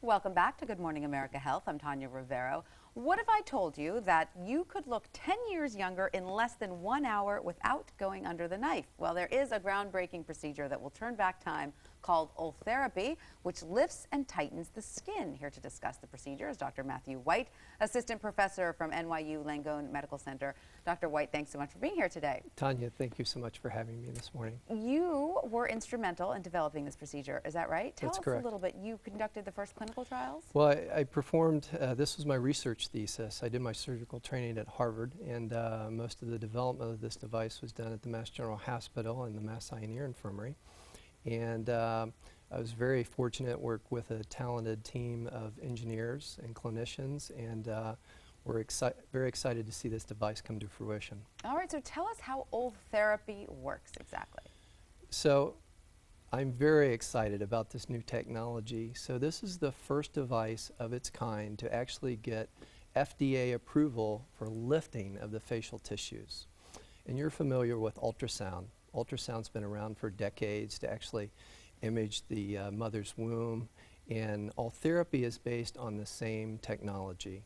Welcome back to Good Morning America Health. I'm Tanya Rivero. What if I told you that you could look 10 years younger in less than 1 hour without going under the knife? Well, there is a groundbreaking procedure that will turn back time called Ultherapy, which lifts and tightens the skin. Here to discuss the procedure is Dr. Matthew White, assistant professor from NYU Langone Medical Center. Dr. White, thanks so much for being here today. Tanya, thank you so much for having me this morning. You were instrumental in developing this procedure, is that right? That's Tell correct. us a little bit. You conducted the first clinical trials? Well, I performed, this was my research thesis. I did my surgical training at Harvard, and most of the development of this device was done at the Mass General Hospital and the Mass Eye and Ear Infirmary. And I was very fortunate to work with a talented team of engineers and clinicians, and we're very excited to see this device come to fruition. All right, so tell us how Ultherapy works exactly. So I'm very excited about this new technology. So this is the first device of its kind to actually get FDA approval for lifting of the facial tissues. And you're familiar with ultrasound. Ultrasound's been around for decades to actually image the mother's womb, and Ultherapy is based on the same technology.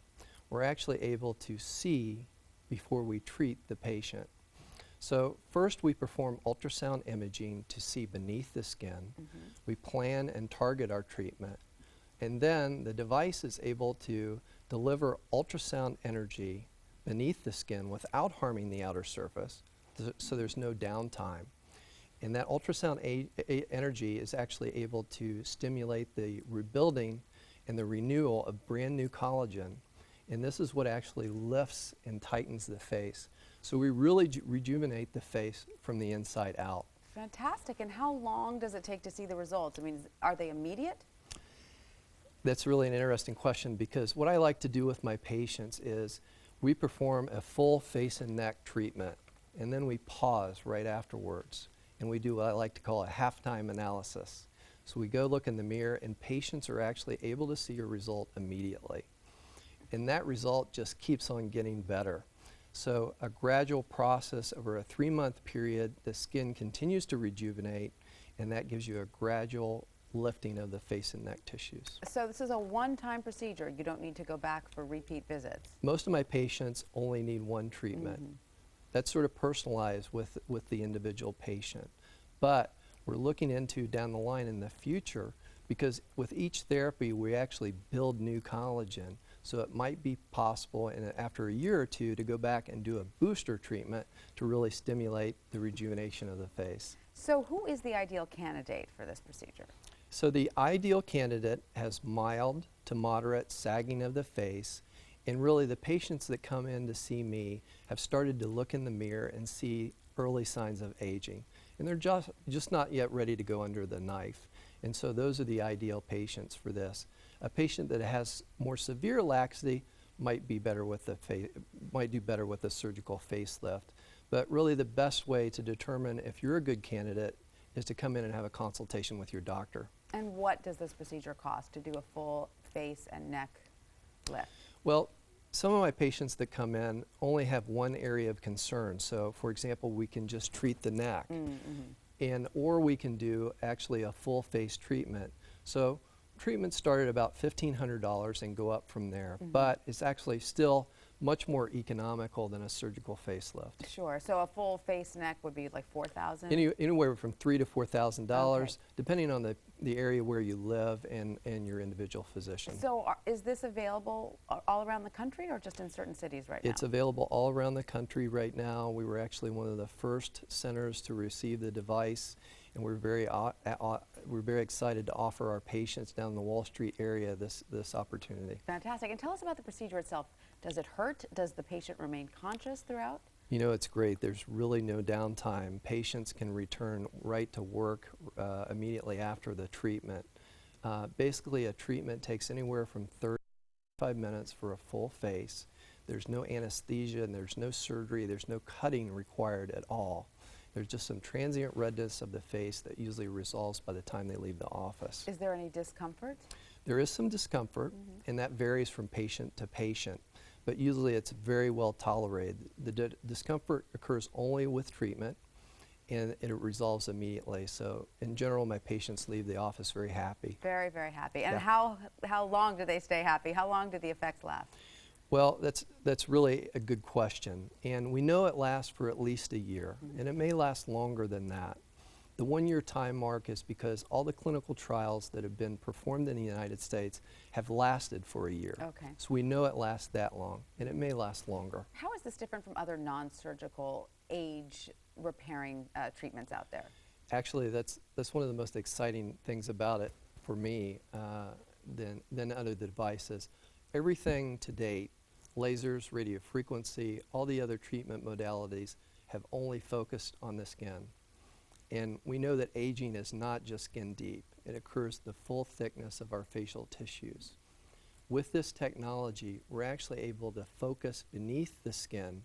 We're actually able to see before we treat the patient. So first we perform ultrasound imaging to see beneath the skin. We plan and target our treatment, and then the device is able to deliver ultrasound energy beneath the skin without harming the outer surface, so there's no downtime. And that ultrasound energy is actually able to stimulate the rebuilding and the renewal of brand new collagen. And this is what actually lifts and tightens the face. So we really rejuvenate the face from the inside out. Fantastic. And how long does it take to see the results? I mean, are they immediate? That's really an interesting question, because what I like to do with my patients is we perform a full face and neck treatment, and then we pause right afterwards. And we do what I like to call a halftime analysis. So we go look in the mirror, and patients are actually able to see a result immediately. And that result just keeps on getting better. So a gradual process over a 3-month period, the skin continues to rejuvenate, and that gives you a gradual lifting of the face and neck tissues. So this is a one-time procedure. You don't need to go back for repeat visits. Most of my patients only need one treatment. That's sort of personalized with the individual patient. But we're looking into down the line in the future, because with each therapy we actually build new collagen. So it might be possible after a year or two to go back and do a booster treatment to really stimulate the rejuvenation of the face. So who is the ideal candidate for this procedure? So the ideal candidate has mild to moderate sagging of the face, and really the patients that come in to see me have started to look in the mirror and see early signs of aging. And they're just not yet ready to go under the knife. And so those are the ideal patients for this. A patient that has more severe laxity might be better with might do better with a surgical facelift. But really the best way to determine if you're a good candidate is to come in and have a consultation with your doctor. And what does this procedure cost to do a full face and neck lift? Well, some of my patients that come in only have one area of concern. So for example, we can just treat the neck, or we can do actually a full face treatment. So treatments start at about $1,500 and go up from there, but it's actually still much more economical than a surgical facelift. Sure. So a full face neck would be like $4,000? Anywhere from $3,000 to $4,000, Okay. depending on the area where you live and your individual physician. So is this available all around the country or just in certain cities right now? It's available all around the country right now. We were actually one of the first centers to receive the device, and we're very excited to offer our patients down in the Wall Street area this opportunity. Fantastic. And tell us about the procedure itself. Does it hurt? Does the patient remain conscious throughout? You know, it's great. There's really no downtime. Patients can return right to work immediately after the treatment. Basically, a treatment takes anywhere from 35 minutes for a full face. There's no anesthesia and there's no surgery. There's no cutting required at all. There's just some transient redness of the face that usually resolves by the time they leave the office. Is there any discomfort? There is some discomfort, and that varies from patient to patient, but usually it's very well tolerated. The discomfort occurs only with treatment, and it resolves immediately. So in general, my patients leave the office very happy. Very, very happy. And Yeah. how long do they stay happy? How long do the effects last? Well, that's really a good question. And we know it lasts for at least a year, and it may last longer than that. The 1-year time mark is because all the clinical trials that have been performed in the United States have lasted for a year. Okay. So we know it lasts that long, and it may last longer. How is this different from other non-surgical age repairing treatments out there? Actually, that's one of the most exciting things about it for me than other devices. Everything to date, lasers, radiofrequency, all the other treatment modalities have only focused on the skin. And we know that aging is not just skin deep. It occurs the full thickness of our facial tissues. With this technology, we're actually able to focus beneath the skin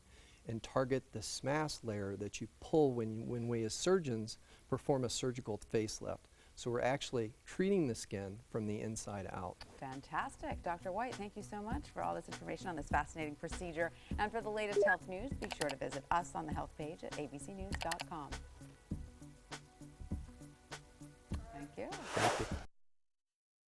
and target the SMAS layer that you pull when we as surgeons perform a surgical facelift. So we're actually treating the skin from the inside out. Fantastic. Dr. White, thank you so much for all this information on this fascinating procedure. And for the latest health news, be sure to visit us on the health page at abcnews.com. Thank you. Thank you.